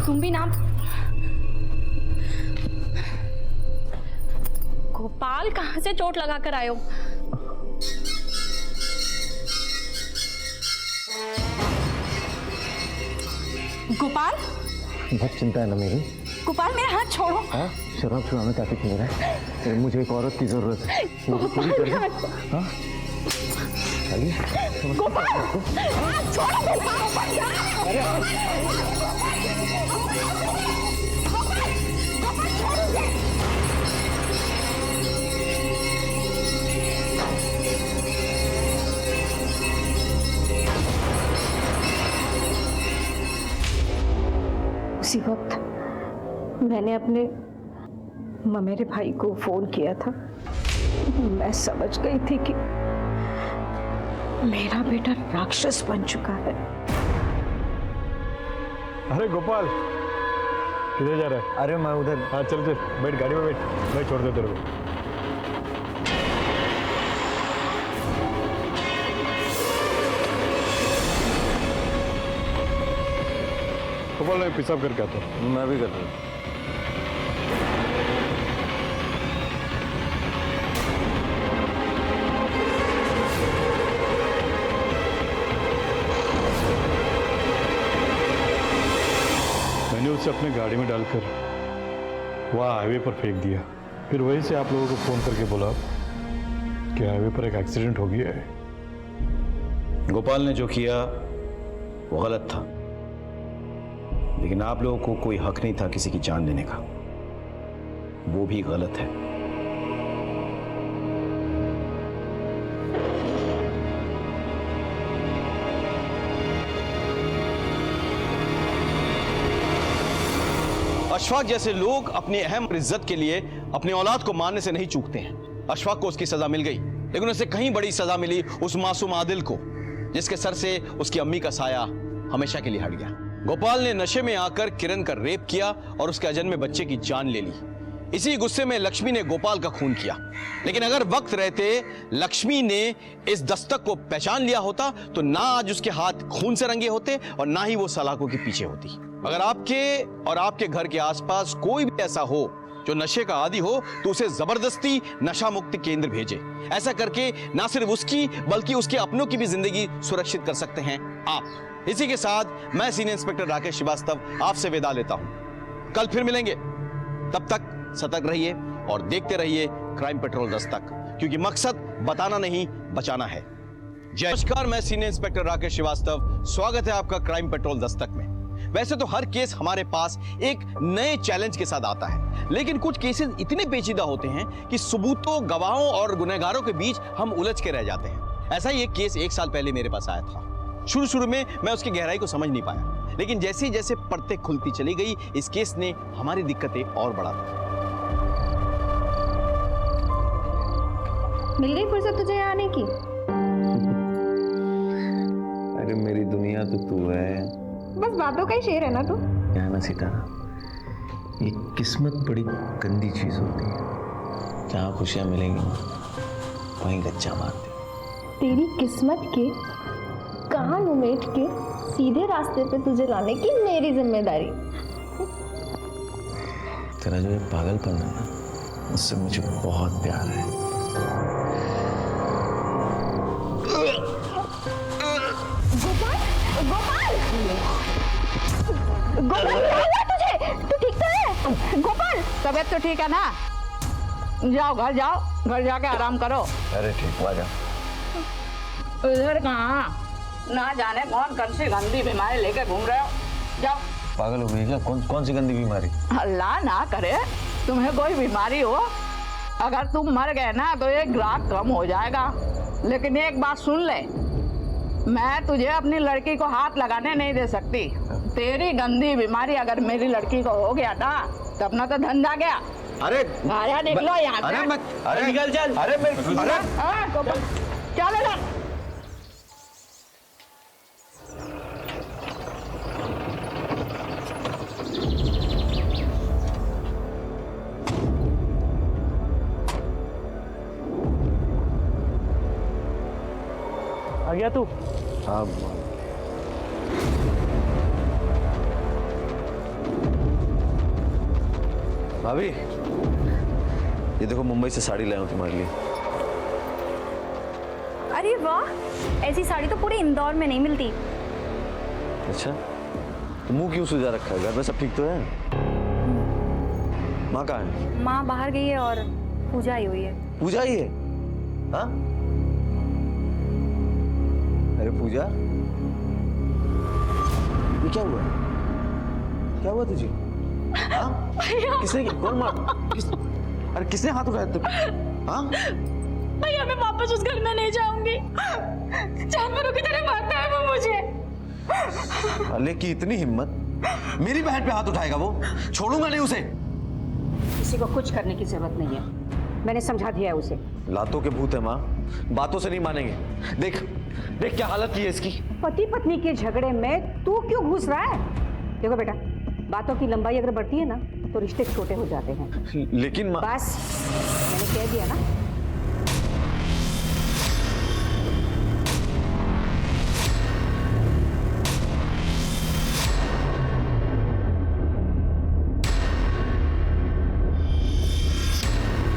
तुम भी ना। गोपाल कहाँ से चोट लगा कर आए हो? गोपाल, बहुत चिंता है ना मेरी। गोपाल मेरा हाथ छोड़ो। हाँ, शराब छुड़ाना चाहती थी मेरा। मुझे एक औरत की जरूरत है। मुझे पूरी कर दो। हाँ? गोपाल, हाथ छोड़ो गोपाल। अरे गोपाल छोड़ो मुझे। उसी वक्त मैंने अपने ममेरे भाई को फोन किया था। मैं समझ गई थी कि मेरा बेटा राक्षस बन चुका है। अरे गोपाल, किधर जा रहा है? अरे मैं उधर। हाँ चल चल, बैठ गाड़ी में बैठ, मैं छोड़ दे तेरे को। गोपाल, मैं पेशाब करके आता हूँ। मैं भी कर रहा हूँ। मैंने उसे अपने गाड़ी में डालकर वहाँ हाईवे पर फेंक दिया। फिर वहीं से आप लोगों को फोन करके बोला कि हाईवे पर एक एक्सीडेंट हो गया है। गोपाल ने जो किया वो गलत था, लेकिन आप लोगों को कोई हक नहीं था किसी की जान लेने का। वो भी गलत है। अशफाक जैसे लोग अपनी अहम इज्जत के लिए अपनी औलाद को मारने से नहीं चूकते हैं। अशफाक को उसकी सजा मिल गई, लेकिन उसे कहीं बड़ी सजा मिली उस मासूम आदिल को, जिसके सर से उसकी अम्मी का साया हमेशा के लिए हट गया। गोपाल ने नशे में आकर किरण का रेप किया और उसके अजन्मे बच्चे की जान ले ली। इसी गुस्से में लक्ष्मी ने गोपाल का खून किया, लेकिन अगर वक्त रहते लक्ष्मी ने इस दस्तक को पहचान लिया होता तो ना आज उसके हाथ खून से रंगे होते और ना ही वो सलाखों के पीछे होती। अगर आपके और आपके घर के आसपास कोई भी ऐसा हो जो नशे का आदी हो तो उसे जबरदस्ती नशा मुक्ति केंद्र भेजे। ऐसा करके ना सिर्फ उसकी बल्कि उसके अपनों की भी जिंदगी सुरक्षित कर सकते हैं आप। इसी के साथ मैं सीनियर इंस्पेक्टर राकेश श्रीवास्तव आपसे विदा लेता हूं। कल फिर मिलेंगे, तब तक सतर्क रहिए और देखते रहिए क्राइम पेट्रोल दस्तक, क्योंकि मकसद बताना नहीं बचाना है। नमस्कार, मैं सीनियर इंस्पेक्टर राकेश श्रीवास्तव। स्वागत है आपका क्राइम पेट्रोल दस्तक में। वैसे तो हर केस हमारे पास एक नए चैलेंज के साथ आता है, लेकिन कुछ केसेस इतने पेचीदा होते हैं कि सबूतों, गवाहों और गुनहगारों के बीच हम उलझ के रह जाते हैं। ऐसा ही एक केस 1 साल पहले मेरे पास आया था। शुरू में मैं उसकी गहराई को समझ नहीं पाया, लेकिन जैसे जैसे परतें खुलती चली गई इस केस ने हमारी दिक्कतें और बढ़ा दी। मिल गई फुर्सत तुझे यहाँ आने की? अरे मेरी दुनिया तो तू है। बस बातों का ही शेर है ना तू? क्या ना सितारा, ये किस्मत बड़ी गंदी चीज होती है। जहाँ खुशियाँ मिलेंगी वहीं गच्चा मारती। तेरी किस्मत के कान उमेट के सीधे रास्ते पे तुझे लाने की मेरी जिम्मेदारी। तेरा जो ये पागलपन है ना, उससे मुझे बहुत प्यार है। गोपाल, गोपाल क्या हुआ तुझे? तू ठीक तो है? गोपाल, तबीयत तो ठीक है ना? जाओ घर जाओ, घर जाके आराम करो। अरे ठीक, आ जा। इधर कहाँ? ना जाने कौन सी गंदी बीमारी लेके घूम रहे हो। जाओ। पागल हो गई क्या? कौन सी गंदी बीमारी? अल्लाह ना करे तुम्हें कोई बीमारी हो। अगर तुम मर गए ना तो एक ग्राहक कम हो जाएगा। लेकिन एक बात सुन ले, मैं तुझे अपनी लड़की को हाथ लगाने नहीं दे सकती। तेरी गंदी बीमारी अगर मेरी लड़की को हो गया ना तो अपना तो धंधा गया। अरे आया निकलो यहाँ से। अरे निकल चल। अरे चल इधर। आ गया तू? हाँ। भाभी, ये देखो मुंबई से साड़ी लाया हूँ तुम्हारे लिए। अरे वाह, ऐसी साड़ी तो पूरे इंदौर में नहीं मिलती। अच्छा, तो मुंह क्यों सुजा रखा है? घर में सब ठीक तो है? माँ कहाँ है? माँ बाहर गई है और पूजा आई हुई है। पूजा ही है? हाँ? अरे पूजा, ये क्या हुआ? क्या हुआ तुझे? हाँ? किसने, कौन मार? अरे किसने हाथ उठाया तुम? हाँ? भैया मैं वापस उस घर में नहीं जाऊंगी। जानवरों की तरह मारता है वो मुझे। अले की इतनी हिम्मत, मेरी बहन पे हाथ उठाएगा वो? छोड़ूंगा नहीं उसे। किसी को कुछ करने की जरूरत नहीं है, मैंने समझा दिया है उसे। लातों के भूत है माँ, बातों से नहीं मानेंगे। देख देख क्या हालत की है इसकी। पति पत्नी के झगड़े में तू क्यों घुस रहा है? देखो बेटा, बातों की लंबाई अगर बढ़ती है ना तो रिश्ते छोटे हो जाते हैं। लेकिन माँ, बस मैंने कह दिया ना।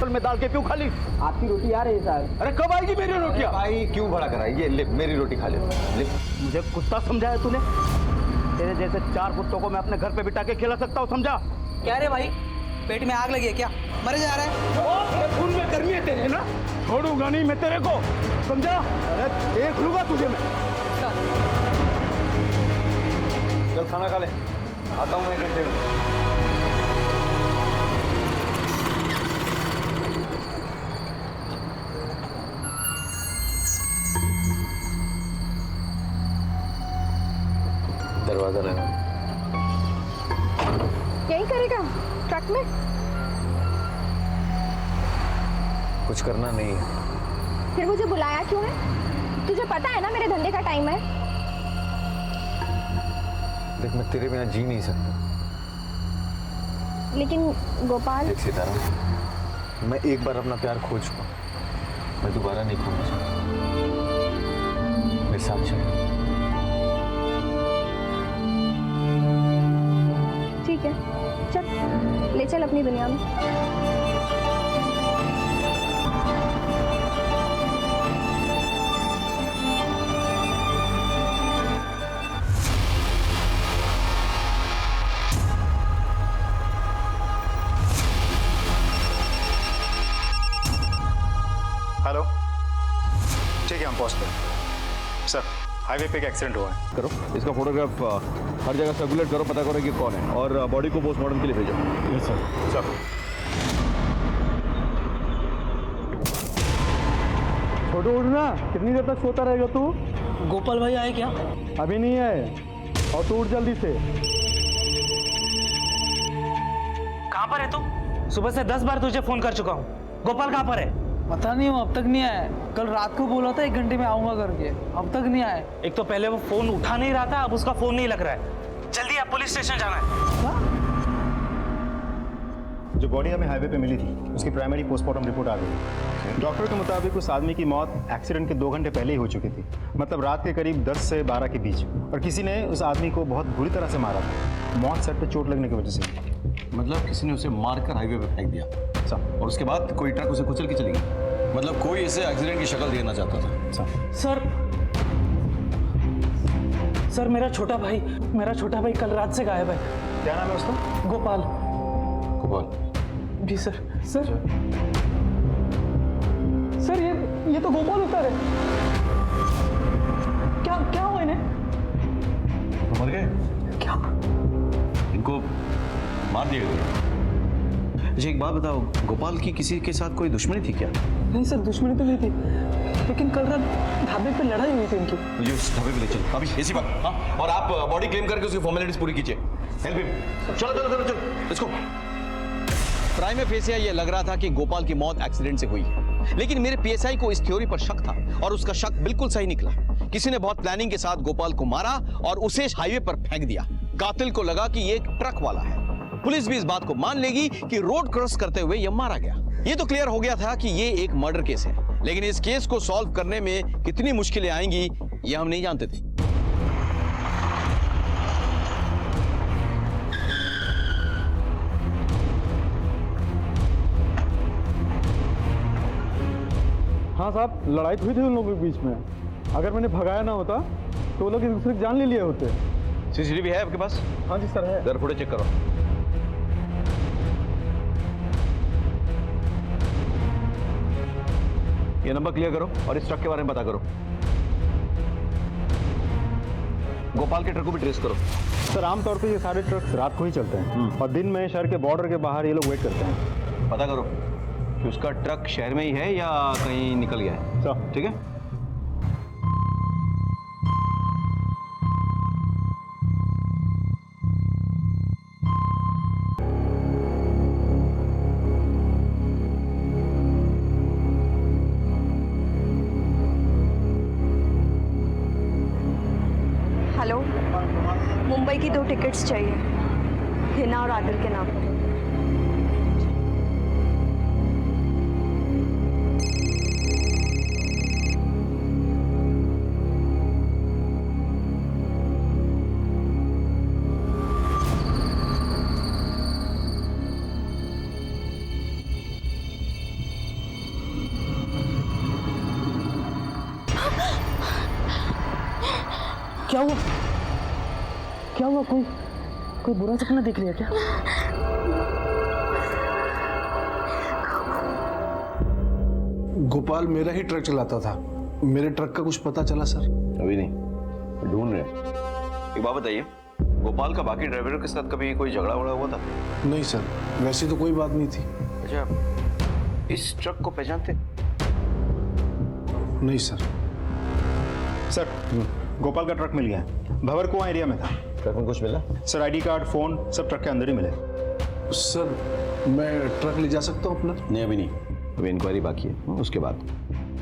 में डाल के क्यों खाली? आपकी रोटी आ रही है साहब। अरे कब आएगी मेरी रोटियां? भाई क्यों भड़ा करा? ये ले मेरी रोटी खा ले। ले। मुझे कुत्ता समझाया तूने? तेरे जैसे 4 कुत्तों को मैं अपने घर पे बिठा के खिला सकता हूँ, समझा? क्या रे भाई, पेट में आग लगी है क्या? मरे जा रहा है? खून में गर्मी है तेरे ना, छोड़ूंगा नहीं मैं तेरे को, समझा? अरे देख लूंगा तुझे मैं। चल खाना खा ले, आता हूँ मैं 1 घंटे में। दरवाजा लगा। यही करेगा ट्रक में? कुछ करना नहीं है। फिर मुझे बुलाया क्यों है? तुझे पता है ना मेरे धंधे का टाइम है। देख मैं तेरे बिना जी नहीं सकता। लेकिन गोपाल, देख सितारा, मैं एक बार अपना प्यार खो चुका, मैं दोबारा नहीं खोना चाहता। मेरे साथ चल। ठीक है चल, ले चल अपनी दुनिया में। हेलो, ठीक है हम पहुंचते हैं। सर, हाईवे पे एक एक्सीडेंट हुआ है। करो इसका फोटोग्राफ हर जगह सर्कुलेट करो, पता करो कि कौन है, और बॉडी को पोस्टमार्टम के लिए भेजो। Yes sir. सर छोटू उठना, कितनी देर तक सोता रहेगा तू? गोपाल भाई आए क्या? अभी नहीं है, और तू उठ जल्दी से। कहाँ पर है तू? सुबह से 10 बार तुझे फोन कर चुका हूँ। गोपाल कहाँ पर है? पता नहीं, वो अब तक नहीं आया। कल रात को बोला था 1 घंटे में आऊंगा करके, अब तक नहीं आया। एक तो पहले वो फोन उठा नहीं रहा था, अब उसका फोन नहीं लग रहा है। जल्दी आप पुलिस स्टेशन जाना है। जो बॉडी हमें हाईवे पे मिली थी, उसकी प्राइमरी पोस्टमार्टम रिपोर्ट आ गई। डॉक्टर के मुताबिक उस आदमी की मौत एक्सीडेंट के 2 घंटे पहले ही हो चुकी थी, मतलब रात के करीब 10 से 12 के बीच। और किसी ने उस आदमी को बहुत बुरी तरह से मारा था, मौत सर पे चोट लगने की वजह से। मतलब किसी ने उसे मारकर हाईवे पे फेंक दिया सर, और उसके बाद कोई ट्रक उसे कुचल के चली गई? मतलब कोई इसे एक्सीडेंट की शक्ल देना चाहता था। सर मेरा छोटा भाई कल रात से गायब है। क्या नाम है उसका? गोपाल। गोपाल? जी सर। सर ये तो गोपाल उतर है। क्या हुआ इन्हें? मर गए? क्या? इनको मार दिया गया। अच्छा एक बात बताओ, गोपाल की किसी के साथ कोई दुश्मनी थी क्या? नहीं सर, दुश्मनी तो नहीं थी, लेकिन कल रात ढाबे पे लड़ाई हुई थी इनकी। मुझे उस ढाबे पे ले चलो अभी, इसी बात। हाँ, और आप बॉडी क्लेम करके उसकी फॉर्मेलिटीज पूरी कीजिए। Help him. चलो इसको। प्राइम फेसिया ये लग रहा था कि गोपाल की मौत एक्सीडेंट से हुई है, लेकिन मेरे पीएसआई को इस थ्योरी पर शक था, और उसका शक बिल्कुल सही निकला। किसी ने बहुत प्लानिंग के साथ गोपाल को मारा और उसे हाईवे पर फेंक दिया। कातिल को लगा कि ये एक ट्रक वाला है। पुलिस भी इस बात को मान लेगी कि रोड क्रॉस करते हुए यह मारा गया। ये तो क्लियर हो गया था कि ये एक मर्डर केस है, लेकिन इस केस को सॉल्व करने में कितनी मुश्किलें आएंगी ये हम नहीं जानते थे। हाँ साहब, लड़ाई तो हुई थी उन लोगों के बीच में। अगर मैंने भगाया ना होता तो वो लोग एक दूसरे की जान ले लिए होते। सीसीटीवी है आपके पास? हाँ जी सर, है। जरा फुटेज चेक करो। ये नंबर क्लियर करो और इस ट्रक के बारे में पता करो। गोपाल के ट्रक को भी ट्रेस करो। सर आमतौर पे ये सारे ट्रक्स रात को ही चलते हैं और दिन में शहर के बॉर्डर के बाहर ये लोग वेट करते हैं। पता करो कि उसका ट्रक शहर में ही है या कहीं निकल गया है। सर ठीक है। हेलो, मुंबई की 2 टिकट्स चाहिए, हिना और आदिल के नाम पर। क्या हुआ? क्या हुआ? कोई बुरा सपना देख लिया क्या? गोपाल मेरा ही ट्रक चलाता था, मेरे ट्रक का कुछ पता चला सर? अभी नहीं, ढूंढ रहे हैं। एक बात बताइए, गोपाल का बाकी ड्राइवरों के साथ कभी कोई झगड़ा वगड़ा हुआ था? नहीं सर, वैसी तो कोई बात नहीं थी। अच्छा, इस ट्रक को पहचानते? नहीं सर। सर गोपाल का ट्रक मिल गया है, भंवर कुआं एरिया में था। ट्रक में कुछ मिला? सर आईडी कार्ड, फोन सब ट्रक के अंदर ही मिले। सर मैं ट्रक ले जा सकता हूँ अपना? नहीं अभी नहीं, अभी इंक्वायरी बाकी है, उसके बाद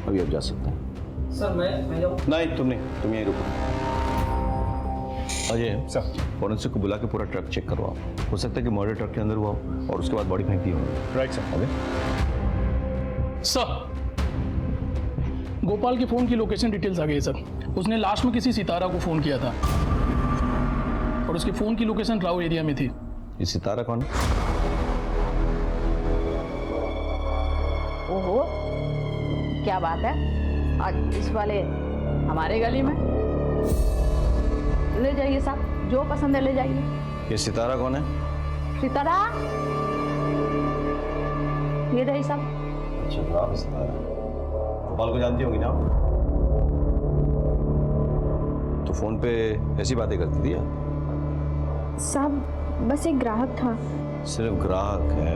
अभी आप जा सकते हैं। सर मैं जाऊँ? नहीं तुम नहीं, तुम यहीं रुको। अजय सर, फॉरेंसिक को बुला के पूरा ट्रक चेक करवाओ। हो सकता है कि मर्डर ट्रक के अंदर हुआ हो और उसके बाद बॉडी फेंक दी होगी। Right sir. अबे सर, गोपाल के फोन की लोकेशन डिटेल्स आ गई सर। उसने लास्ट में किसी सितारा को फोन किया था और उसके फोन की लोकेशन राव एरिया में थी। ये सितारा कौन है? ओहो, क्या बात है, आज इस वाले हमारे गली में। ले जाइए साहब, जो पसंद है ले जाइए। ये सितारा कौन है? सितारा, ये रही साहब। अच्छा, राव सितारा। गोपाल को जानती होगी ना आप? तो फोन पे ऐसी बातें करती थी आप? साहब बस एक ग्राहक था। सिर्फ ग्राहक है?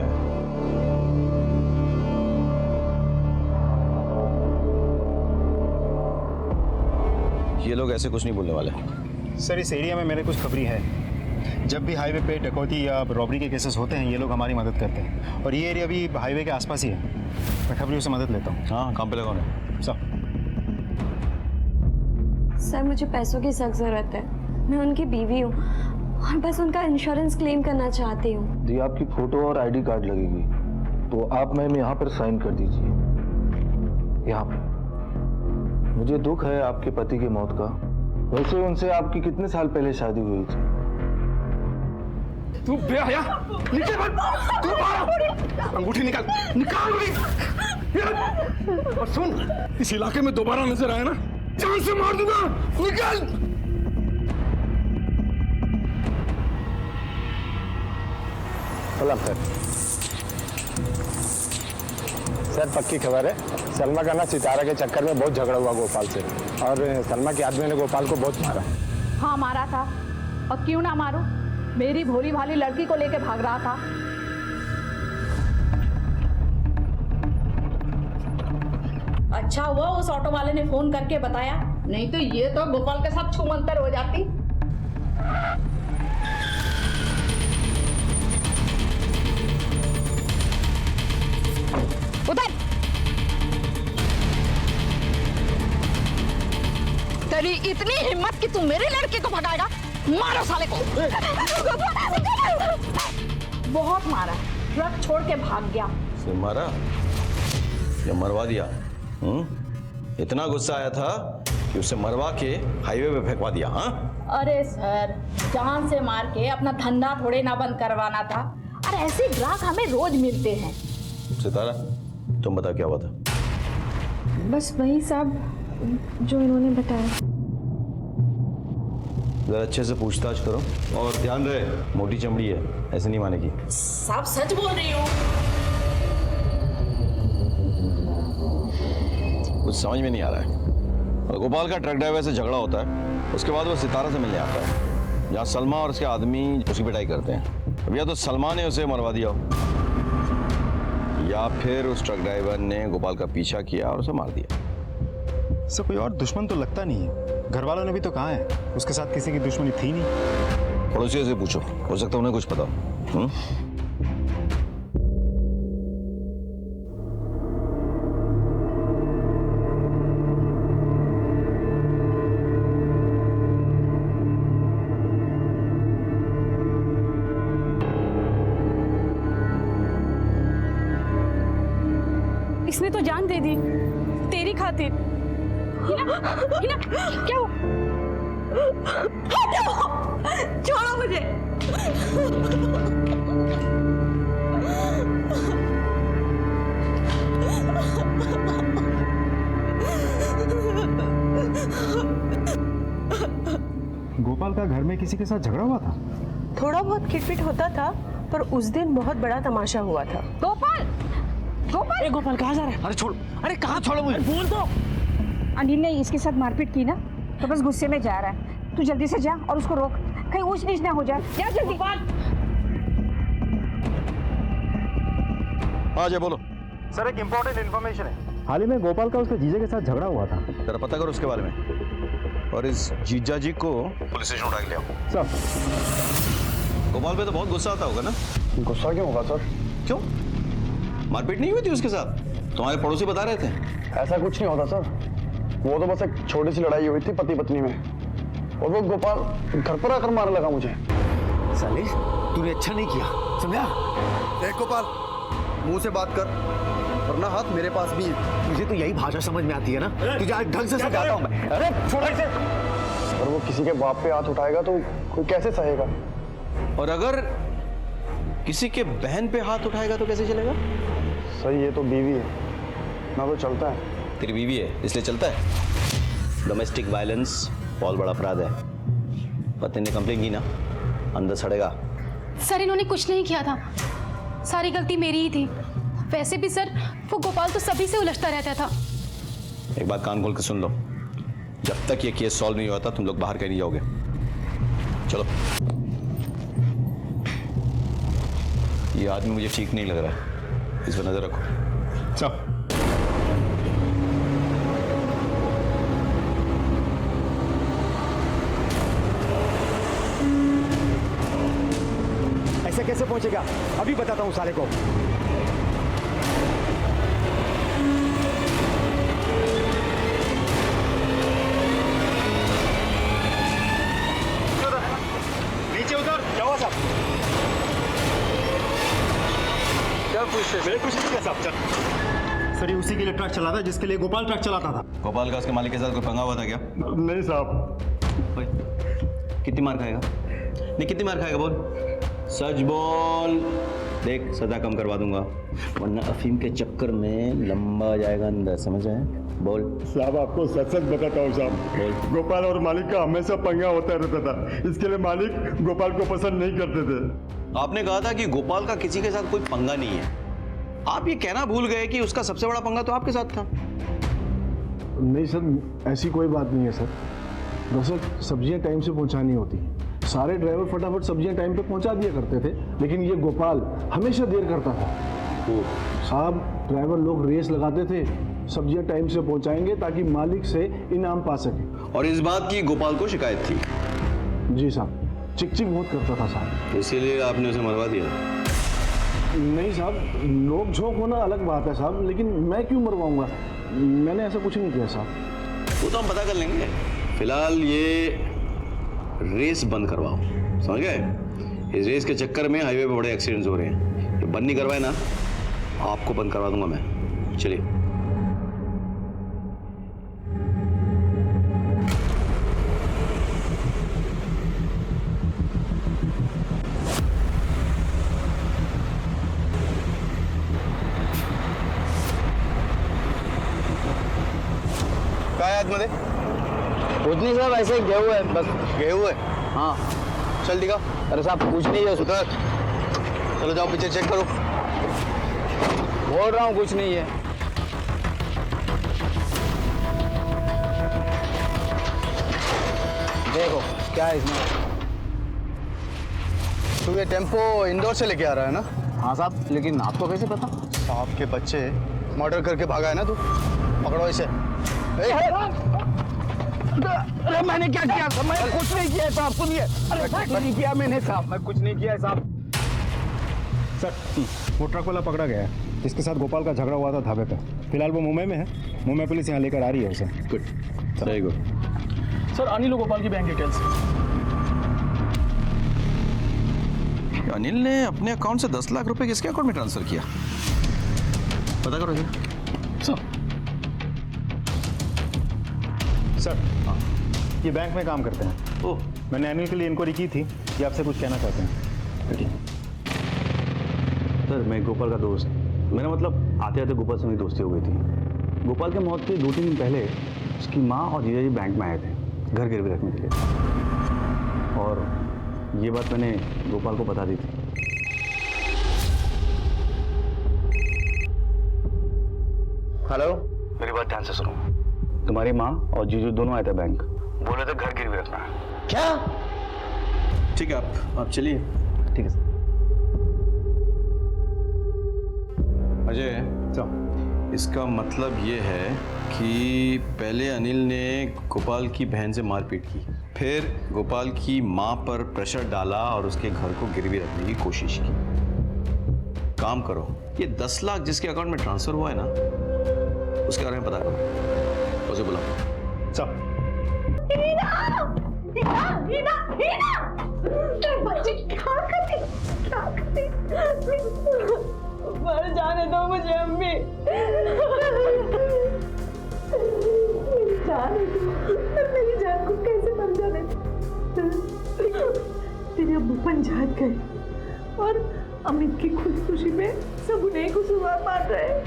ये लोग ऐसे कुछ नहीं बोलने वाले। सर इस एरिया में मेरे कुछ खबरी है, जब भी हाईवे पे डकैती या रॉबरी के केसेस होते हैं ये लोग हमारी मदद करते हैं और ये एरिया भी हाईवे के आसपास ही है। मैं खबरियों से मदद लेता हूँ। हाँ, काम पे लगा है सर। सर मुझे पैसों की सख्त ज़रूरत है, मैं उनकी बीवी हूँ और बस उनका इंश्योरेंस क्लेम करना चाहती हूँ। दी आपकी फोटो और आईडी कार्ड लगेगी, तो आप मैम यहाँ पर साइन कर दीजिए, यहाँ पे। मुझे दुख है आपके पति की मौत का। वैसे उनसे आपकी कितने साल पहले शादी हुई थी? तू बेहया, नीचे मत, तू मारा, अंगूठी निकाल, निकाल अंगूठी। और सुन, इस इलाके में दोबारा नजर आया ना, जान से मार दूंगा, निकाल। सलाम सर। सर पक्की खबर है, सलमा का ना सितारा के चक्कर में बहुत झगड़ा हुआ गोपाल से और सलमा के आदमी ने गोपाल को बहुत मारा। हाँ मारा था, और क्यों ना मारो, मेरी भोली भाली लड़की को लेके भाग रहा था। अच्छा हुआ उस ऑटो वाले ने फोन करके बताया, नहीं तो ये तो गोपाल के साथ छूमंतर हो जाती। उधर तेरी इतनी हिम्मत कि तू मेरी लड़की को भगाएगा? मारो साले को। बहुत मारा, ट्रक छोड़ के भाग गया। से मारा या मरवा दिया? इतना गुस्सा आया था कि उसे मरवा के हाईवे पे फेंकवा दिया? हाँ, अरे सर, जान से मार के अपना धंधा थोड़े ना बंद करवाना था। अरे ऐसे ग्राहक हमें रोज मिलते हैं। सितारा, तुम बता क्या हुआ था? बस वही साहब जो इन्होंने बताया। जरा अच्छे से पूछताछ करो और ध्यान रहे, मोटी चमड़ी है, ऐसे नहीं मानेगी। साहब सच बोल रही हूँ। कुछ समझ में नहीं आ रहा है। और गोपाल का ट्रक ड्राइवर से झगड़ा होता है, उसके बाद वो सितारा से मिलने आता है, जहाँ सलमा और उसके आदमी उसकी पिटाई करते हैं। अब या तो सलमा ने उसे मरवा दिया हो, या फिर उस ट्रक ड्राइवर ने गोपाल का पीछा किया और उसे मार दिया। सर कोई और दुश्मन तो लगता नहीं है, घर वालों ने भी तो कहा है उसके साथ किसी की दुश्मनी थी नहीं। पड़ोसियों से पूछो, हो सकता है उन्हें कुछ पता हो। इसने तो जान दे दी तेरी खातिर। हिना, क्या हुआ? हटो! छोड़ो मुझे। गोपाल का घर में किसी के साथ झगड़ा हुआ था? थोड़ा बहुत खिटपिट होता था, पर उस दिन बहुत बड़ा तमाशा हुआ था। गोपाल, गोपाल, अरे गोपाल कहाँ जा रहा है? अरे छोड़, अरे कहाँ छोड़ो मुझे? बोल दो। अनिल ने इसके साथ मारपीट की ना, तो बस गुस्से में जा रहा है। तू जल्दी से जा और उसको रोक, कहीं ऊंच नीच ना हो जाए। जा जल्दी। हाँ जी बोलो। सर एक इम्पोर्टेंट इन्फॉर्मेशन है। हाल ही में गोपाल का उसके जीजे के साथ झगड़ा हुआ था। जरा पता करो उसके बारे में, और इस जीजा जी को पुलिस स्टेशन उठा के ले आओ। सर गोपाल पे तो बहुत गुस्सा आता होगा ना? गुस्सा क्यों होगा सर? क्यों? मारपीट नहीं हुई थी उसके साथ? तुम्हारे पड़ोसी बता रहे थे। ऐसा कुछ नहीं होता सर, वो तो बस एक छोटी सी लड़ाई हुई थी पति पत्नी में, और वो गोपाल घर पर आकर मारने लगा मुझे। साले तूने अच्छा नहीं किया, समझा? देख गोपाल, मुंह से बात कर, वरना हाथ मेरे पास भी है। मुझे तो यही भाषा समझ में आती है ना, तुझे आज ढंग से समझाता हूं मैं। अरे छोड़ इसे। और वो किसी के बाप पे हाथ उठाएगा तो कोई कैसे सहेगा? और अगर किसी के बहन पे हाथ उठाएगा तो कैसे चलेगा? सही, ये तो बीवी है ना, तो चलता है। तेरी बीवी है इसलिए चलता है? डोमेस्टिक वायलेंस बहुत बड़ा अपराध है। पति ने कंप्लेन की ना, अंदर सड़ेगा। सर इन्होंने कुछ नहीं किया था, सारी गलती मेरी ही थी। वैसे भी सर वो गोपाल तो सभी से उलझता रहता था। एक बात कान खोल के सुन लो, जब तक ये केस सॉल्व नहीं होता तुम लोग बाहर कहीं नहीं जाओगे। चलो। ये आदमी मुझे ठीक नहीं लग रहा है, इस पर नजर रखो। चल। ऐसे कैसे पहुंचेगा? अभी बताता हूं साले को। नीचे उतर। क्या हुआ साहब? क्या पूछते? मेरे कुछ नहीं किया साहब। चल। सर ये उसी के लिए ट्रक चलाता है जिसके लिए गोपाल ट्रक चलाता था। गोपाल का उसके मालिक के साथ कोई पंगा हुआ था क्या? नहीं साहब। कितनी मार खाएगा? नहीं कितनी मार खाएगा बोल, सच बोल। देख सजा कम करवा दूंगा, वरना अफीम के चक्कर में लंबा जाएगा अंदर, समझ आए? बोल। साहब आपको सच सच बताता हूँ साहब, गोपाल और मालिक का हमेशा पंगा होता रहता था, इसके लिए मालिक गोपाल को पसंद नहीं करते थे। आपने कहा था कि गोपाल का किसी के साथ कोई पंगा नहीं है, आप ये कहना भूल गए कि उसका सबसे बड़ा पंगा तो आपके साथ था। नहीं सर, ऐसी कोई बात नहीं है सर। दरअसल सब्जियां टाइम से पहुंचानी होती, सारे ड्राइवर फटाफट सब्जियां टाइम पे पहुंचा दिया करते थे, लेकिन ये गोपाल हमेशा देर करता था। साहब ड्राइवर लोग रेस लगाते थे, सब्जियां टाइम से पहुंचाएंगे ताकि मालिक से इनाम पा सके। और इस बात की गोपाल को शिकायत थी? जी साहब, चिक बहुत करता था साहब। इसीलिए आपने उसे मरवा दिया? नहीं साहब, नोक झोंक होना अलग बात है साहब, लेकिन मैं क्यों मरवाऊंगा? मैंने ऐसा कुछ नहीं किया साहब। वो तो हम पता कर लेंगे, फिलहाल ये रेस बंद करवाओ, समझ गए? इस रेस के चक्कर में हाईवे पे बड़े एक्सीडेंट्स हो रहे हैं, ये बंद नहीं करवाए ना, आपको बंद करवा दूंगा मैं। चलिए। काय आहे आतमध्ये? कुछ नहीं साहब, ऐसे गए हुए हैं बस। गए हुए? हाँ। चल दिखा। अरे साहब कुछ नहीं है उसमें। उतर। चलो जाओ पीछे चेक करो। बोल रहा हूँ कुछ नहीं है। देखो क्या है इसमें? तू ये टेम्पो इंदौर से लेके आ रहा है ना? हाँ साहब, लेकिन आपको कैसे पता? आपके बच्चे मर्डर करके भागा है ना तू? पकड़ो इसे। अरे मैंने क्या किया? मैं कुछ नहीं किया साहब, सुनिए। अरे कुछ नहीं किया मैंने साहब, मैं कुछ नहीं किया साहब। सर, वो ट्रक वाला पकड़ा गया है जिसके साथ गोपाल का झगड़ा हुआ था ढाबे पे। फिलहाल वो मुंबई में है। मुंबई पुलिस यहाँ लेकर आ रही है उसे। Good, very good. Sir Anil और गोपाल की बैंक डिटेल्स। अनिल ने अपने अकाउंट से 10 लाख रुपए किसके अकाउंट में ट्रांसफर किया? पता करो जरा। सर, ये बैंक में काम करते हैं। ओह, मैंने अनिल के लिए इंक्वायरी की थी, ये आपसे कुछ कहना चाहते हैं। सर मैं गोपाल का दोस्त, मेरा मतलब आते आते गोपाल से मेरी दोस्ती हो गई थी। गोपाल के मौत के 2-3 दिन पहले उसकी माँ और जीजा जी बैंक में आए थे घर गिरवी रखने के लिए, और ये बात मैंने गोपाल को बता दी थी। हेलो, मेरी बात ध्यान से सुनो। तुम्हारी माँ और जीजू दोनों आए थे बैंक, बोले थे घर गिरवी रखना है। क्या? ठीक है, आप चलिए। ठीक है सर। अजय, इसका मतलब ये है कि पहले अनिल ने गोपाल की बहन से मारपीट की, फिर गोपाल की माँ पर प्रेशर डाला और उसके घर को गिरवी रखने की कोशिश की। काम करो, ये 10 लाख जिसके अकाउंट में ट्रांसफर हुआ है ना, उसके बारे में पता करो, उसे बुलाओ। चल। मर जाने दो मुझे अम्मी। मेरी जान को कैसे मर जाने दो? तेरे अब्बू पंजाब गए और अमित की खुदकुशी में सब उन्हें कसूरवार मान रहे हैं।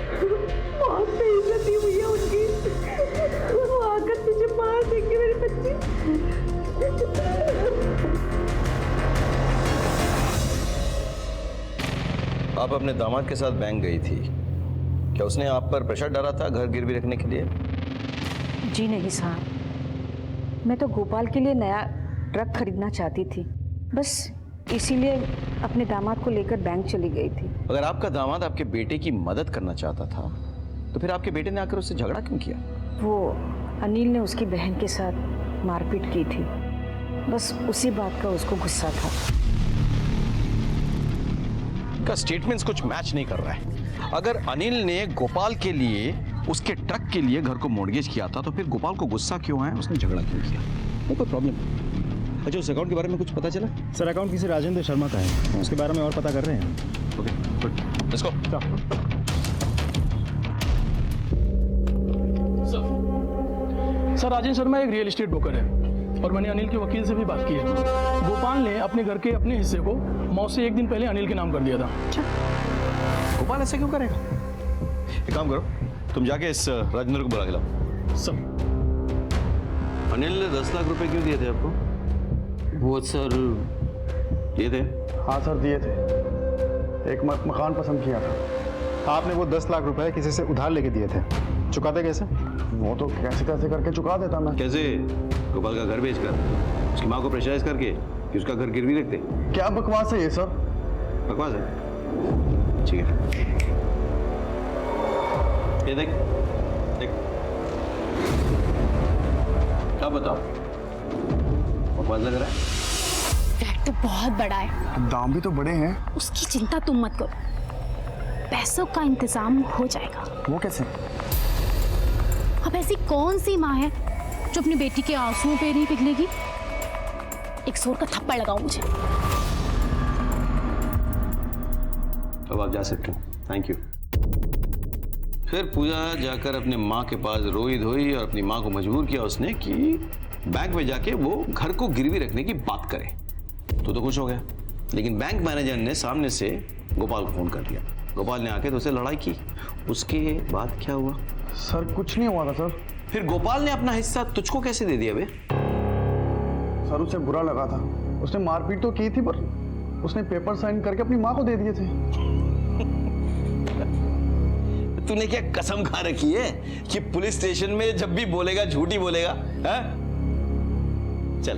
बहुत बेइज्जती हुई है उनकी। वो आकर तुझे मार देंगे मेरी बच्ची। आप अपने दामाद के साथ बैंक गई थी, क्या उसने आप पर प्रेशर डाला था घर गिरवी रखने के लिए? जी नहीं साहब, मैं तो गोपाल के लिए नया ट्रक खरीदना चाहती थी, बस इसीलिए अपने दामाद को लेकर बैंक चली गई थी। अगर आपका दामाद आपके बेटे की मदद करना चाहता था तो फिर आपके बेटे ने आकर उससे झगड़ा क्यों किया? वो अनिल ने उसकी बहन के साथ मारपीट की थी, बस उसी बात का उसको गुस्सा था। का स्टेटमेंट्स कुछ मैच नहीं कर रहा है। अगर अनिल ने गोपाल के लिए, उसके ट्रक के लिए घर को मॉर्गेज किया था तो फिर गोपाल को गुस्सा क्यों है, उसने झगड़ा क्यों किया? वो कोई प्रॉब्लम? अच्छा, उस अकाउंट के बारे में कुछ पता चला? सर, अकाउंट किसी राजेंद्र शर्मा का है, उसके बारे में और पता कर रहे हैं। Okay, good, let's go. Sir Rajendra Sharma एक रियल एस्टेट ब्रोकर है और मैंने अनिल के वकील से भी बात की है। गोपाल ने अपने घर के अपने हिस्से को मौत से 1 दिन पहले अनिल के नाम कर दिया था। गोपाल ऐसा क्यों करेगा? एक काम करो, तुम जाके इस राजेंद्र को बुला के लाओ। सर अनिल ने 10 लाख रुपए क्यों दिए थे आपको? वो सर दिए थे? हाँ सर, दिए थे। एक मकान पसंद किया था। आपने वो 10 लाख रुपए किसी से उधार लेके दिए थे, चुकाते कैसे? वो तो कैसे कैसे करके चुका देता मैं। कैसे? गोपाल का घर बेचकर, उसकी माँ को प्रेशराइज करके कि उसका घर गिरवी रखते। क्या बकवास है ये सर? बकवास है? ठीक है, ये देख देख, क्या बताओ, बकवास लग रहा है? फ्लैट तो बहुत बड़ा है, दाम भी तो बड़े हैं। उसकी चिंता तुम मत करो, पैसों का इंतजाम हो जाएगा। वो कैसे? अब ऐसी कौन सी माँ है जो अपनी बेटी के आंसुओं पे नहीं पिघलेगी? एक जोर का थप्पड़ लगाओ मुझे। अब आप जा सकते हो, थैंक यू। फिर पूजा जाकर अपने माँ के पास रोई धोई और अपनी माँ को मजबूर किया उसने कि बैंक में जाके वो घर को गिरवी रखने की बात करे। तो खुश हो गया, लेकिन बैंक मैनेजर ने सामने से गोपाल को फोन कर दिया। गोपाल ने आके तो उससे लड़ाई की। उसके बाद क्या हुआ? सर कुछ नहीं हुआ था सर। फिर गोपाल ने अपना हिस्सा तुझको कैसे दे दिया बे? सर उसे बुरा लगा था, उसने मारपीट तो की थी पर उसने पेपर साइन करके अपनी माँ को दे दिए थे। तूने क्या कसम खा रखी है कि पुलिस स्टेशन में जब भी बोलेगा झूठ ही बोलेगा? है? चल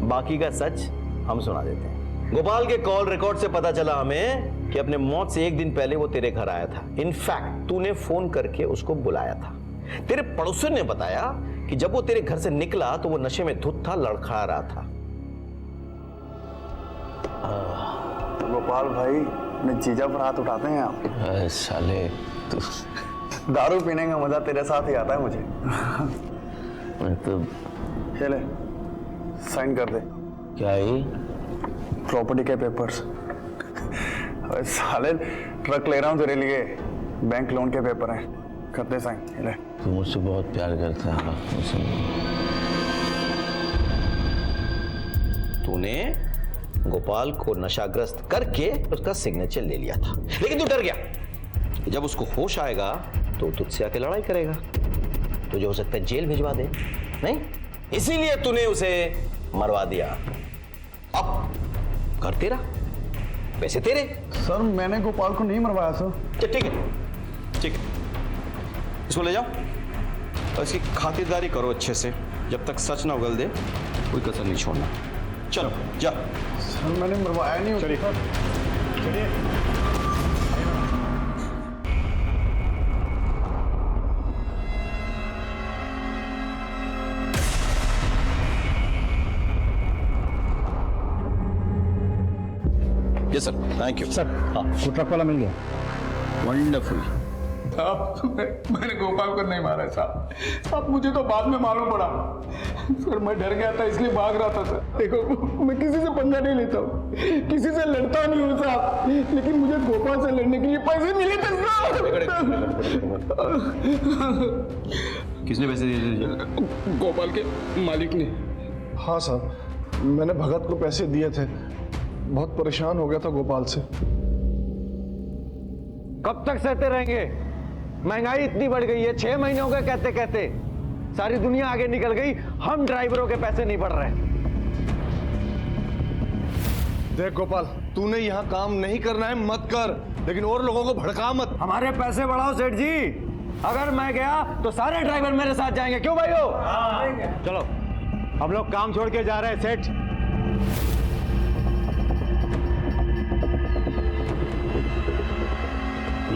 बाकी का सच हम सुना देते हैं। गोपाल के कॉल रिकॉर्ड से पता चला हमें कि अपने मौत से एक दिन पहले वो तेरे घर आया था। इनफैक्ट तूने फोन करके उसको बुलाया था। तेरे पड़ोसी ने बताया कि जब वो तेरे घर से निकला तो वो नशे में धुत था, लड़खड़ा रहा था। गोपाल भाई अपने जीजा पर हाथ उठाते हैं आप। साले तू दारू पीने का मजा तेरे साथ ही आता है मुझे। मैं तो चले साइन कर दे। क्या ही प्रॉपर्टी के पेपर्स। अरे साले ट्रक ले रहा हूँ तेरे लिए, बैंक लोन के पेपर हैं, करते साइन। ले तू मुझसे बहुत प्यार करता है। तूने गोपाल को नशाग्रस्त करके उसका सिग्नेचर ले लिया था, लेकिन तू डर गया। जब उसको होश आएगा तो तुझसे आके लड़ाई करेगा, तुझे हो सकता है जेल भिजवा दे। नहीं, इसीलिए तूने उसे मरवा दिया। अब घर तेरा, पैसे तेरे। सर मैंने गोपाल को नहीं मरवाया सर। ठीक है, ठीक है, इसको ले जाओ और इसकी खातिरदारी करो अच्छे से। जब तक सच ना उगल दे कोई कसर नहीं छोड़ना। चलो जा। सर मैंने मरवाया नहीं। चलिए चलिए। Yes sir, thank you sir. हाँ वो ट्रक वाला मिल गया। वंडरफुल। मैंने गोपाल को नहीं मारा साहब। अब मुझे तो बाद में मालूम पड़ा सर, मैं डर गया था इसलिए भाग रहा था सर। देखो मैं किसी से पंगा नहीं लेता हूँ, किसी से लड़ता नहीं हूँ साहब, लेकिन मुझे गोपाल से लड़ने के लिए पैसे मिले थे साहब। किसने पैसे दिए थे? गोपाल के मालिक ने। हाँ साहब मैंने भगत को पैसे दिए थे, बहुत परेशान हो गया था गोपाल से। कब तक सहते रहेंगे? महंगाई इतनी बढ़ गई है, 6 महीने हो गए कहते कहते। सारी दुनिया आगे निकल गई, हम ड्राइवरों के पैसे नहीं बढ़ रहे। देख गोपाल, तूने यहाँ काम नहीं करना है मत कर, लेकिन और लोगों को भड़का मत। हमारे पैसे बढ़ाओ सेठ जी। अगर मैं गया तो सारे ड्राइवर मेरे साथ जाएंगे। क्यों भाइयों? चलो हम लोग काम छोड़ के जा रहे हैं सेठ।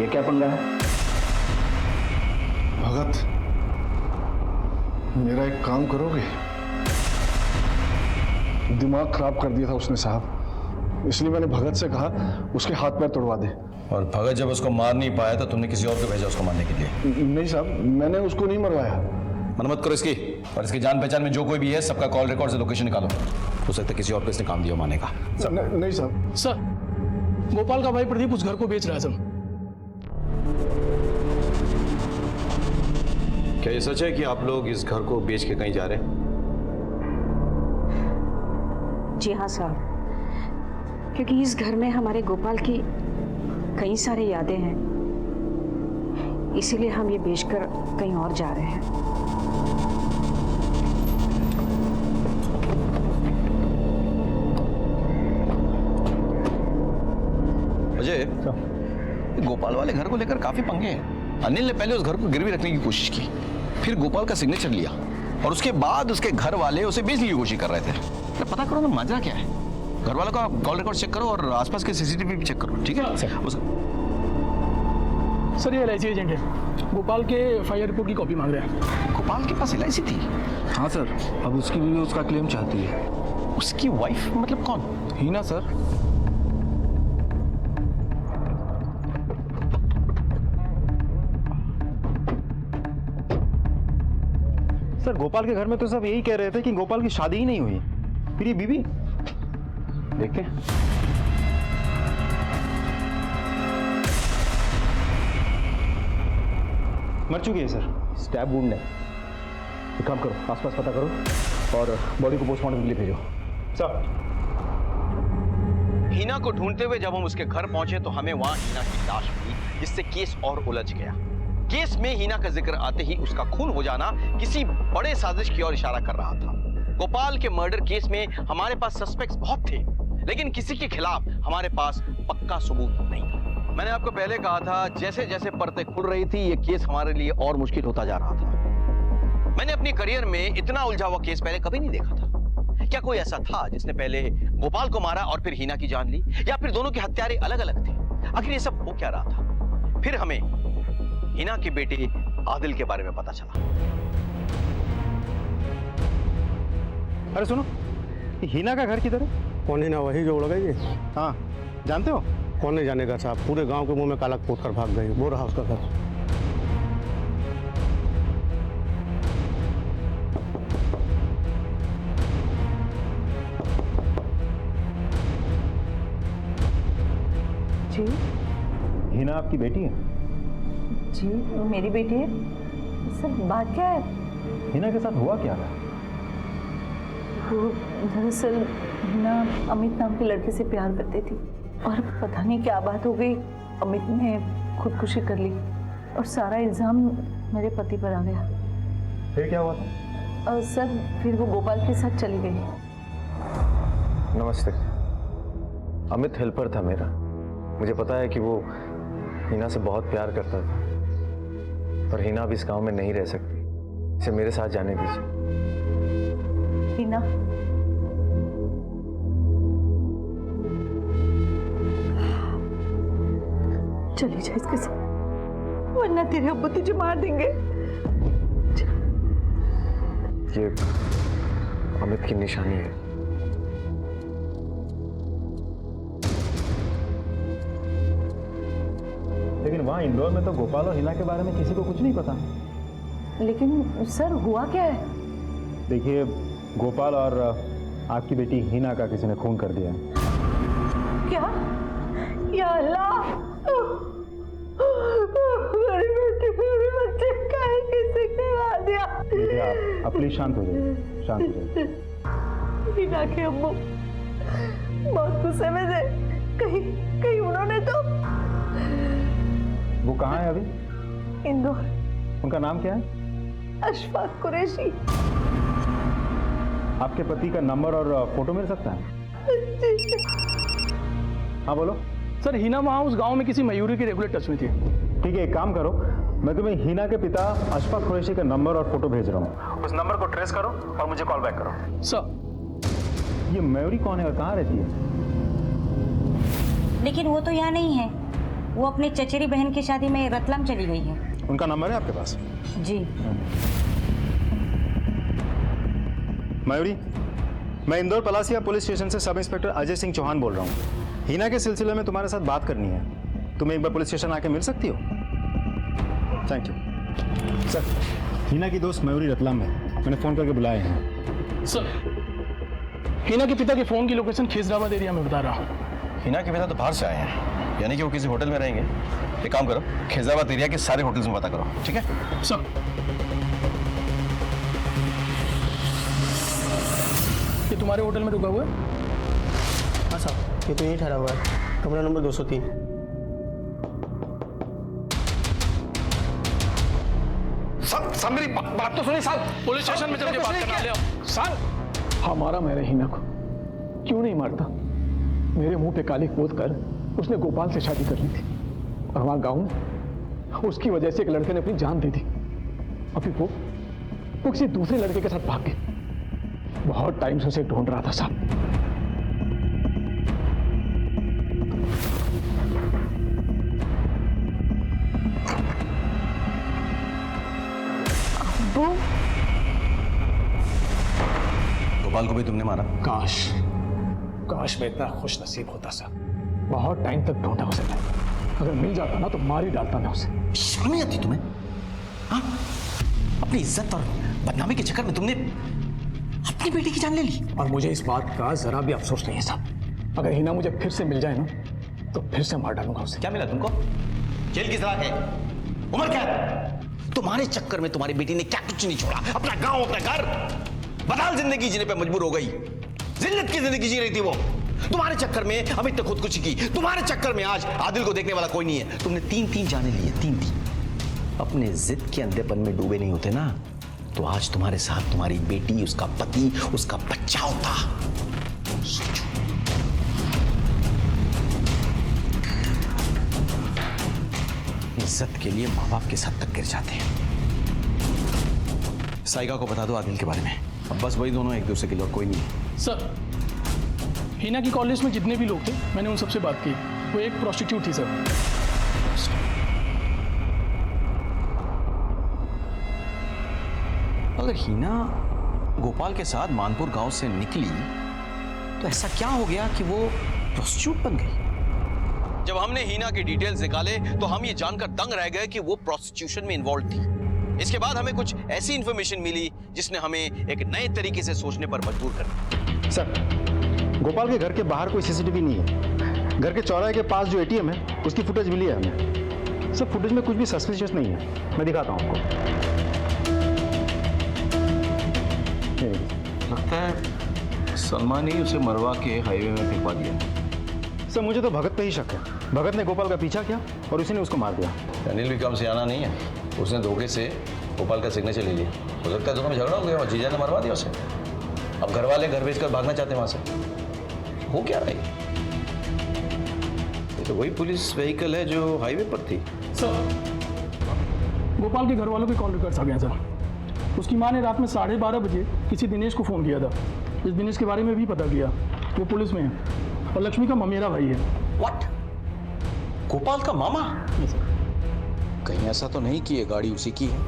ये क्या पंगा है? भगत मेरा एक काम करोगे? दिमाग खराब कर दिया था उसने साहब, इसलिए मैंने भगत से कहा उसके हाथ पैर तोड़वा दे। और भगत जब उसको मार नहीं पाया तो तुमने किसी और को भेजा उसको मारने के लिए? नहीं साहब मैंने उसको नहीं मरवाया। मन मत करो इसकी। और इसकी जान पहचान में जो कोई भी है सबका कॉल रिकॉर्ड से लोकेशन निकालो। हो सकता है किसी और को इसने काम दिया मारने का। नहीं साहब। सर गोपाल का भाई प्रदीप उस घर को बेच रहा है सर। क्या ये सच है कि आप लोग इस घर को बेच के कहीं जा रहे हैं? जी हाँ साहब, क्योंकि इस घर में हमारे गोपाल की कई सारी यादें हैं, इसीलिए हम ये बेचकर कहीं और जा रहे हैं। अजय, गोपाल वाले घर को लेकर काफी पंगे हैं। अनिल ने पहले उस घर को गिरवी रखने की कोशिश की, फिर गोपाल का सिग्नेचर लिया और उसके बाद उसके घर वाले उसे बेचने की कोशिश कर रहे थे। तो पता करो ना माजरा क्या है। घर वालों का कॉल रिकॉर्ड चेक करो और आसपास के सीसीटीवी भी चेक करो, ठीक है? सर ये LIC एजेंट है, गोपाल के FIR रिपोर्ट की कॉपी मांग रहे हैं। गोपाल के पास LIC थी? हाँ सर, अब उसकी बीवी उसका क्लेम चाहती है। उसकी वाइफ मतलब कौन? हीना सर। सर गोपाल के घर में तो सब यही कह रहे थे कि गोपाल की शादी ही नहीं हुई, फिर ये बीवी देखते हैं। मर चुकी है सर, स्टैब वुंड है। एक काम करो, आसपास पता करो और बॉडी को पोस्टमार्टम के लिए भेजो। सर हीना को ढूंढते हुए जब हम उसके घर पहुंचे तो हमें वहां हीना की लाश मिली, जिससे केस और उलझ गया। केस में हिना का जिक्र आते ही उसका खून हो जाना किसी बड़े साजिश की ओर इशारा कर रहा था। गोपाल के मर्डर केस में हमारे पास सस्पेक्ट्स बहुत थे, लेकिन किसी के खिलाफ हमारे पास पक्का सबूत नहीं था। मैंने आपको पहले कहा था, जैसे जैसे परतें खुल रही थी ये केस हमारे लिए और मुश्किल होता जा रहा था। मैंने अपनी करियर में इतना उलझा हुआ केस पहले कभी नहीं देखा था। क्या कोई ऐसा था जिसने पहले गोपाल को मारा और फिर हिना की जान ली, या फिर दोनों के हत्यारे अलग अलग थे? आखिर ये सब हो क्या रहा था? फिर हमें हिना के बेटे आदिल के बारे में पता चला। अरे सुनो, हिना का घर किधर है? कौन हिना? वही जो उड़ गई है। हाँ, जानते हो? कौन नहीं जानेगा साहब, पूरे गांव के मुंह में काला पोत कर भाग गई। वो रहा उसका घर। जी हिना आपकी बेटी है? जी मेरी बेटी है। सर बात क्या है? हिना के साथ हुआ क्या था? वो दरअसल हिना अमित नाम के लड़के से प्यार करती थी और पता नहीं क्या बात हो गई, अमित ने खुदकुशी कर ली और सारा इल्जाम मेरे पति पर आ गया। फिर क्या हुआ था? सर फिर वो गोपाल के साथ चली गई। नमस्ते। अमित हेल्पर था मेरा। मुझे पता है कि वो हिना से बहुत प्यार करता था, पर हिना अब इस गांव में नहीं रह सकती। इसे मेरे साथ जाने दीजिए। हिना, चली जा इसके साथ, वरना तेरे अब्बू तुझे मार देंगे। ये अमित की निशानी है। लेकिन वहाँ इंदौर में तो गोपाल और हिना के बारे में किसी को कुछ नहीं पता। लेकिन सर हुआ क्या है? देखिए, गोपाल और आपकी बेटी हिना का किसी ने खून कर दिया है। क्या? या अल्लाह, मेरी बेटी, मेरे बच्चे का किसी ने मार दिया। देखिए, आप प्लीज शांत हो जाइए, शांत हो जाइए। हिना के अब्बू बहुत गुस्से में थे। कहीं उन्होंने तो। वो कहाँ है अभी? इंदौर। उनका नाम क्या है? अशफाक कुरैशी। आपके पति का नंबर और फोटो मिल सकता है? हाँ बोलो। सर हिना वहाँ उस गांव में किसी मयूरी के रेगुलर टच में थी। ठीक है, एक काम करो, मैं तुम्हें हिना के पिता अशफाक कुरैशी का नंबर और फोटो भेज रहा हूँ। उस नंबर को ट्रेस करो और मुझे कॉल बैक करो। सर। ये मयूरी कौन है और कहाँ रहती है? लेकिन वो तो यहाँ नहीं है, वो अपनी चचेरी बहन की शादी में रतलाम चली गई है। उनका नंबर है आपके पास? जी। मयूरी, मैं इंदौर पलासिया पुलिस स्टेशन से सब इंस्पेक्टर अजय सिंह चौहान बोल रहा हूँ। हिना के सिलसिले में तुम्हारे साथ बात करनी है। तुम एक बार पुलिस स्टेशन आके मिल सकती हो? Thank you. सर, हिना की दोस्त मयूरी रतलाम में, मैंने फोन करके बुलाया है। सर, हिना के पिता के फोन की लोकेशन खिजराबाद एरिया में बता रहा हूँ। हिना के पिता तो बाहर से आए हैं, यानी कि वो किसी होटल में रहेंगे। एक काम करो, खिजराबाद एरिया के सारे होटल्स में पता करो, ठीक है? सर। ये तुम्हारे होटल में रुका हुआ है? हाँ साहब, ये तो यहीं ठहरा हुआ है, कमरा नंबर 203। सब मेरी बात तो सुनिए साहब। पुलिस स्टेशन में चल के बात करना ले आओ। साहब, हमारा मेरे हिना को क्यों नहीं मारता? मेरे मुंह पे काली पोत कर उसने गोपाल से शादी कर ली थी और वहां गांव में उसकी वजह से एक लड़के ने अपनी जान दे दी। अभी वो किसी दूसरे लड़के के साथ भाग गए। बहुत टाइम से उसे ढूंढ रहा था साहब। गोपाल को भी तुमने मारा? काश मैं इतना खुश नसीब होता साहब। बहुत टाइम तक ढूंढा उसे मैं। अगर मिल जाता ना तो मार ही डालता मैं उसे। शर्म नहीं आती तुम्हें? हाँ? अपनी इज्जत और बदनामी के चक्कर में तुमने अपनी बेटी की जान ले ली। और मुझे इस बात का जरा भी अफसोस नहीं है साहब। अगर हिना मुझे फिर से मिल जाए ना तो फिर से मार डालूंगा उसे। क्या मिला तुमको? जेल की सजा है, उम्र क्या है? तुम्हारे चक्कर में तुम्हारी बेटी ने क्या कुछ नहीं छोड़ा, अपना गांव, अपना घर, बदहाल जिंदगी जीने पे मजबूर हो गई। जिल्लत की जिंदगी जी रही थी वो। तुम्हारे चक्कर में अमित ने खुदकुशी की। तुम्हारे चक्कर में आज आदिल को देखने वाला कोई नहीं है। तुमने 3-3 जाने लिए, 3-3। अपने जिद के अंधेपन में डूबे नहीं होते ना, तो आज तुम्हारे साथ तुम्हारी बेटी, उसका पति, उसका बच्चा होता। सोचो। इज्जत के लिए माँ बाप के साथ तक गिर जाते हैं। साइका को बता दो आदिल के बारे में। अब बस वही दोनों एक दूसरे के लिए, और कोई नहीं है। सर, हिना की कॉलेज में जितने भी लोग थे, मैंने उन सबसे बात की। वो एक प्रोस्टिट्यूट थी सर। अगर हिना गोपाल के साथ मानपुर गांव से निकली तो ऐसा क्या हो गया कि वो प्रोस्टिट्यूट बन गई? जब हमने हीना की डिटेल्स निकाले तो हम ये जानकर दंग रह गए कि वो प्रोस्टिट्यूशन में इन्वॉल्व थी। इसके बाद हमें कुछ ऐसी इंफॉर्मेशन मिली जिसने हमें एक नए तरीके से सोचने पर मजबूर कर दिया। सर, गोपाल के घर के बाहर कोई सीसीटीवी नहीं है। घर के चौराहे के पास जो एटीएम है उसकी फुटेज मिली है हमें। सर, फुटेज में कुछ भी सस्पिशियस नहीं है। मैं दिखाता हूँ आपको। लगता है सलमान ही उसे मरवा के हाईवे में फेंकवा दिया। सर, मुझे तो भगत पे ही शक है। भगत ने गोपाल का पीछा किया और उसी ने उसको मार दिया। अनिल भी कम सियाना नहीं है। उसने धोखे से गोपाल का सिग्नेचर ले लिया। हो सकता है दोनों में झगड़ा हो गया और जीजा ने मरवा दिया उसे। अब घर वाले घर बेचकर भागना चाहते हैं वहां से। हो क्या रहा है? ये तो वही पुलिस व्हीकल है जो हाईवे पर थी। सर, गोपाल के घर वालों के कॉल रिकॉर्ड्स आ गए सर। उसकी माँ ने रात में 12:30 बजे किसी दिनेश को फ़ोन किया था। इस दिनेश के बारे में भी पता किया। वो पुलिस में है और लक्ष्मी का ममेरा भाई है। व्हाट? गोपाल का मामा? कहीं ऐसा तो नहीं कि ये गाड़ी उसी की है?